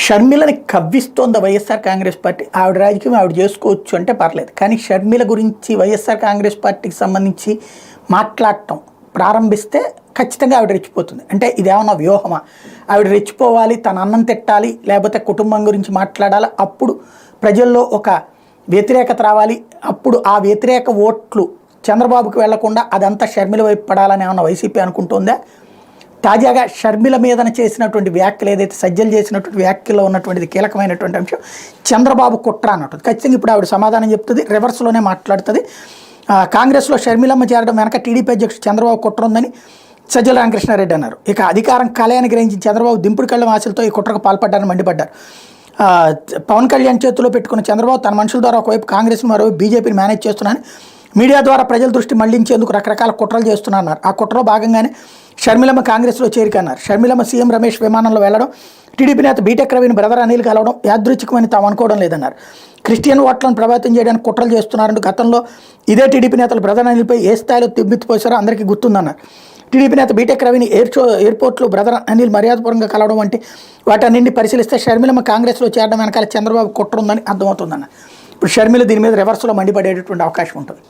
షర్మిలని కవ్విస్తోంది YSR Congress party. ఆవిడ రాజకీయం ఆవిడ చేసుకోవచ్చు అంటే పర్లేదు, కానీ షర్మిల గురించి వైఎస్ఆర్ కాంగ్రెస్ పార్టీకి సంబంధించి మాట్లాడటం ప్రారంభిస్తే ఖచ్చితంగా ఆవిడ రెచ్చిపోతుంది. అంటే ఇదేమన్నా వ్యూహమా? ఆవిడ రెచ్చిపోవాలి, తన అన్నం తిట్టాలి, లేకపోతే కుటుంబం గురించి మాట్లాడాలి, అప్పుడు ప్రజల్లో ఒక వ్యతిరేకత రావాలి, అప్పుడు ఆ వ్యతిరేక ఓట్లు చంద్రబాబుకి వెళ్లకుండా అదంతా షర్మిల వైపు పడాలని ఏమన్నా వైసీపీ అనుకుంటుందా? తాజాగా షర్మిల మీదన చేసినటువంటి వ్యాఖ్యలు, ఏదైతే సజ్జలు చేసినటువంటి వ్యాఖ్యలో ఉన్నటువంటిది కీలకమైనటువంటి అంశం, చంద్రబాబు కుట్ర అన్నట్టు. ఖచ్చితంగా ఇప్పుడు ఆవిడ సమాధానం చెప్తుంది, రివర్స్లోనే మాట్లాడుతుంది. కాంగ్రెస్లో షర్మిలమ్మ చేరడం వెనక టీడీపీ అధ్యక్షుడు చంద్రబాబు కుట్ర ఉందని సజ్జల రామకృష్ణారెడ్డి అన్నారు. ఇక అధికారం కలయాన్ని గ్రహించిన చంద్రబాబు దింపుడు కళ్ళ ఆశలతో ఈ కుట్రకు పాల్పడ్డారని మండిపడ్డారు. పవన్ కళ్యాణ్ చేతిలో పెట్టుకున్న చంద్రబాబు తన మనుషుల ద్వారా ఒకవైపు కాంగ్రెస్ను మరోవైపు బీజేపీని మేనేజ్ చేస్తున్నారని, మీడియా ద్వారా ప్రజల దృష్టి మళ్లించేందుకు రకరకాల కుట్రలు చేస్తున్నారు. ఆ కుట్రలో భాగంగానే షర్మిలమ్మ కాంగ్రెస్లో చేరికన్నారు. షర్మిలమ్మ సీఎం రమేష్ విమానంలో వెళ్లడం, టీడీపీ నేత బీటెక్ రవిని బ్రదర్ అనిల్ కలవడం యాదృచ్ఛికమని తాము అనుకోవడం లేదన్నారు. క్రిస్టియన్ ఓట్లను ప్రభావితం చేయడానికి కుట్రలు చేస్తున్నారంటూ గతంలో ఇదే టీడీపీ నేతలు బ్రదర్ అనిల్పై ఏ స్థాయిలో తిమ్మితిపోసారో అందరికీ గుర్తుందన్నారు. టీడీపీ నేత బీటెక్ రవిని ఎయిర్పోర్ట్లో బ్రదర్ అనిల్ మర్యాదపూర్వకంగా కలవడం వంటి వాటన్నింటినీ పరిశీలిస్తే షర్మిలమ్మ కాంగ్రెస్లో చేరడం వెనకాల చంద్రబాబు కుట్ర ఉందని అర్థమవుతుందన్నారు. ఇప్పుడు షర్మిల దీని మీద రివర్స్లో మండిపడేటటువంటి అవకాశం ఉంటుంది.